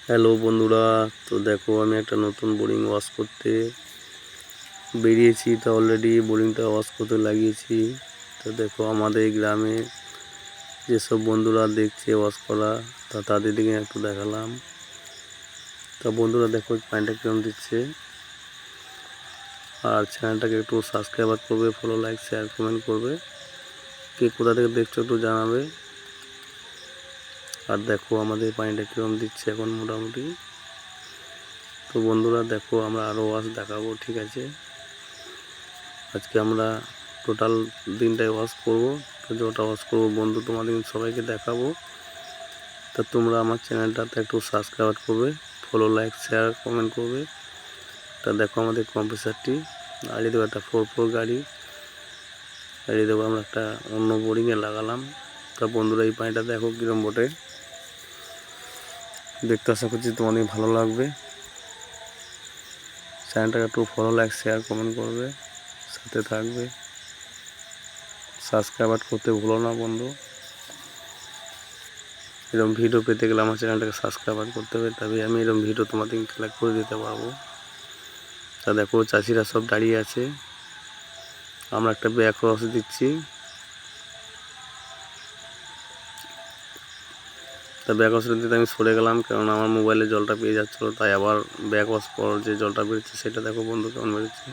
Hello বন্ধুরা, তো দেখো আমি একটা নতুন বোরিং ওয়াশ করতে বেরিয়েছি। তো অলরেডি বোরিংটা ওয়াশ করতে লাগিয়েছি। তো দেখো আমাদের গ্রামে যেসব বন্ধুরা দেখছে ওয়াশ করা, তা তাদের দিকে একটু দেখালাম। তা বন্ধুরা দেখো পানিটা কেমন দিচ্ছে, আর চ্যানেলটাকে একটু সাবস্ক্রাইব করবে, ফলো, লাইক, শেয়ার, কমেন্ট করবে। কে কোথা থেকে দেখছো একটু জানাবে। আর দেখো আমাদের পানিটা কেমন দিচ্ছে এখন মোটামুটি। তো বন্ধুরা দেখো আমরা আরও ওয়াশ দেখাবো, ঠিক আছে। আজকে আমরা টোটাল দিনটাই ওয়াশ করব। তো যটা ওয়াশ করবো বন্ধু তোমাদের সবাইকে দেখাবো। তা তোমরা আমার চ্যানেলটাতে একটু সাবস্ক্রাইব করবে, ফলো, লাইক, শেয়ার, কমেন্ট করবে। তা দেখো আমাদের কম্প্রেসারটি, আর এই দেখো একটা 4x4 গাড়ি, আর এই দেখো আমরা একটা অন্য বোরিংয়ে লাগালাম। তা বন্ধুরা এই পানিটা দেখো কিরম বটে, দেখতে আশা করছি তোমাদের ভালো লাগবে। চ্যানেলটাকে একটু ফলো, লাইক, শেয়ার, কমেন্ট করবে, সাথে থাকবে। সাবস্ক্রাইব করতে ভুলো না বন্ধু। এরকম ভিডিও পেতে গেলে আমার চ্যানেলটাকে সাবস্ক্রাইব করতে হবে, তবে আমি এরকম ভিডিও তোমাদের কালেক্ট করে দিতে পারবো। তা দেখো চাষিরা সব দাঁড়িয়ে আছে, আমরা একটা ব্যাক ওয়াশ দিচ্ছি। তা ব্যাক ওয়াশ দিতে আমি সরে গেলাম, কারণ আমার মোবাইলে জলটা পেয়ে যাচ্ছিলো। তাই আবার ব্যাক ওয়াশ পর যে জলটা বেরোচ্ছে সেটা দেখো বন্ধু কেমন বেরোচ্ছে।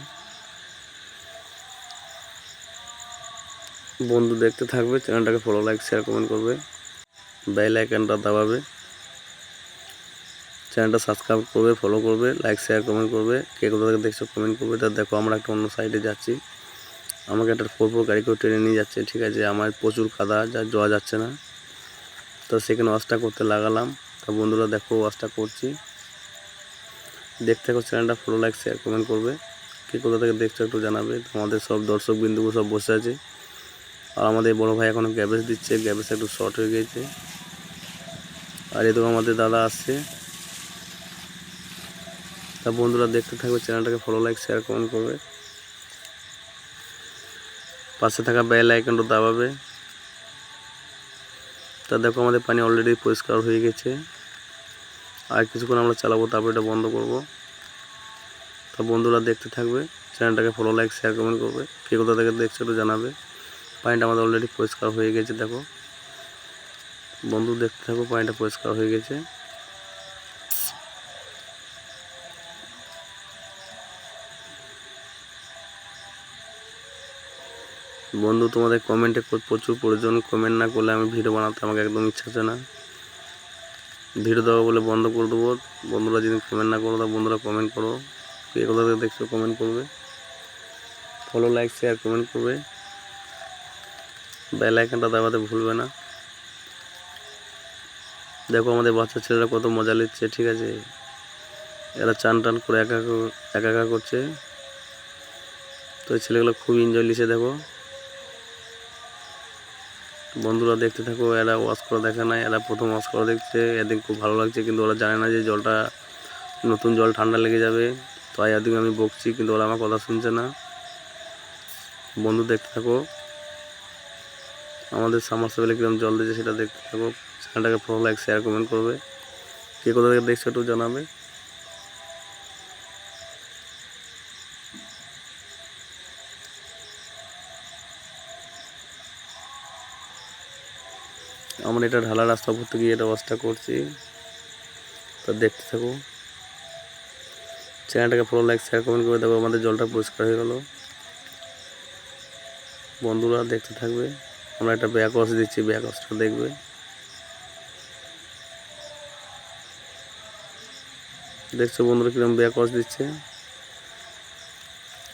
বন্ধু দেখতে থাকবে, চ্যানেলটাকে ফলো, লাইক, শেয়ার, কমেন্ট করবে, বেল আইকনটা দাবাবে, চ্যানেলটা সাবস্ক্রাইব করবে, ফলো করবে, লাইক, শেয়ার, কমেন্ট করবে। কে কোথা থেকে দেখছো কমেন্ট করবে। তা দেখো আমরা একটা অন্য সাইডে যাচ্ছি, আমাকে একটা 4x4 গাড়ি করে ট্রেনে নিয়ে যাচ্ছে, ঠিক আছে। আমার প্রচুর কাদা, যা যাওয়া যাচ্ছে না। তো সেখানে ওয়াশটা করতে লাগালাম। তা বন্ধুরা দেখো ওয়াশটা করছি, দেখতে থাকো। চ্যানেলটা ফলো, লাইক, শেয়ার, কমেন্ট করবে। কে কোথা থেকে দেখছো একটু জানাবে। আমাদের সব দর্শক বিন্দুগুলো সব বসে আছে, আর আমাদের বড় ভাই এখনও গ্যাবেজ দিচ্ছে, গ্যাবেজটা একটু শর্ট হয়ে গিয়েছে। আর এদিকে আমাদের দাদা আসছে। তা বন্ধুরা দেখতে থাকবে, চ্যানেলটাকে ফলো, লাইক, শেয়ার, কমেন্ট করবে, পাশে থাকা বেল আইকনটা দাবাবে। তা দেখো আমাদের পানি অলরেডি পরিষ্কার হয়ে গেছে, আর কিছুক্ষণ আমরা চালাবো, তারপর এটা বন্ধ করব। তা বন্ধুরা দেখতে থাকবে, চ্যানেলটাকে ফলো, লাইক, শেয়ার, কমেন্ট করবে। কে কোথা থেকে দেখছো একটু জানাবে। পানিটা আমাদের অলরেডি পরিষ্কার হয়ে গেছে, দেখো বন্ধু দেখতে থাকো, পানিটা পরিষ্কার হয়ে গেছে। বন্ধু তোমাদের কমেন্টে প্রচুর প্রয়োজন, কমেন্ট না করলে আমি ভিডিও বানাতে আমাকে একদম ইচ্ছা হচ্ছে না। ভিডিও দেবো বলে বন্ধ করে দেবো। বন্ধুরা যদি কমেন্ট না করো, তা বন্ধুরা কমেন্ট করো। কে কোথা থেকে দেখছো কমেন্ট করবে, ফলো, লাইক, শেয়ার, কমেন্ট করবে, বেল আইকনটা দাবাতে ভুলবে না। দেখো আমাদের বাচ্চা ছেলেরা কত মজা নিচ্ছে, ঠিক আছে। এরা চান টান করে একা একা করছে। তো এই ছেলেগুলো খুব এনজয় নিচ্ছে দেখো। বন্ধুরা দেখতে থাকো, এরা ওয়াশ করা দেখে না, এরা প্রথম ওয়াশ করা দেখছে, এদের খুব ভালো লাগছে। কিন্তু ওরা জানে না যে জলটা নতুন জল ঠান্ডা লেগে যাবে। তো এদিকে আমি বকছি, কিন্তু ওরা আমার কথা শুনছে না। বন্ধু দেখতে থাকো, আমাদের সাবমার্সিবলে কিরকম জল দিয়েছে সেটা দেখতে থাকো। চ্যানেলটাকে ফলো, লাইক, শেয়ার, কমেন্ট করবে। কে কোথা থেকে দেখছো একটু জানাবে। আমরা এটা ঢালা রাস্তা করতে গিয়ে এটা ওয়াশটা করছি। তো দেখতে থাকো, চ্যানেলটাকে ফলো, লাইক, শেয়ার, কমেন্ট করে। দেখো আমাদের জলটা পরিষ্কার হয়ে গেল। বন্ধুরা দেখতে থাকবে, আমরা একটা ব্যাক ওয়াশ দিচ্ছি, ব্যাক ওয়াশটা দেখবে। দেখছো বন্ধুরা কিরকম ব্যাক ওয়াশ দিচ্ছে,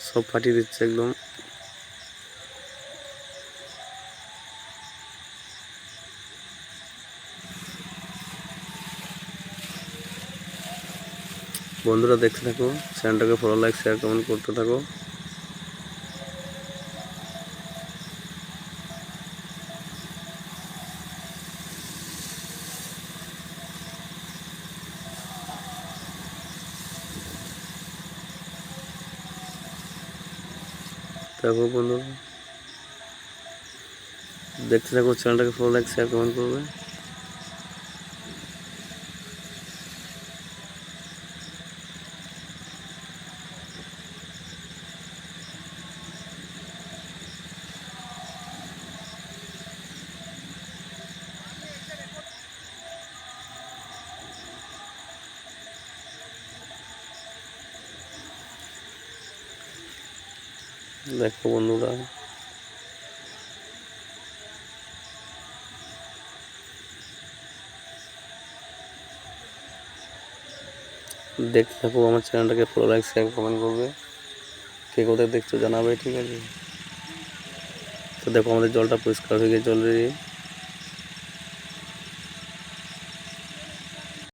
সব ফাটিয়ে দিচ্ছে একদম। বন্ধুরা দেখতে থাকো, চ্যানেলটাকে ফলো, লাইক, শেয়ার, কমেন্ট করতে থাকো। দেখো বন্ধুরা দেখতে থাকো, চ্যানেলটাকে ফলো, লাইক, শেয়ার, কমেন্ট করবে। দেখো বন্ধুরা, দেখতে থাকো আমার চ্যানেলটাকে, ফলো, লাইক, শেয়ার, কমেন্ট করবে, কে কোথায় দেখছো জানাবে, ঠিক আছে। তো দেখো আমাদের জলটা পরিষ্কার হয়ে গেছে অলরেডি।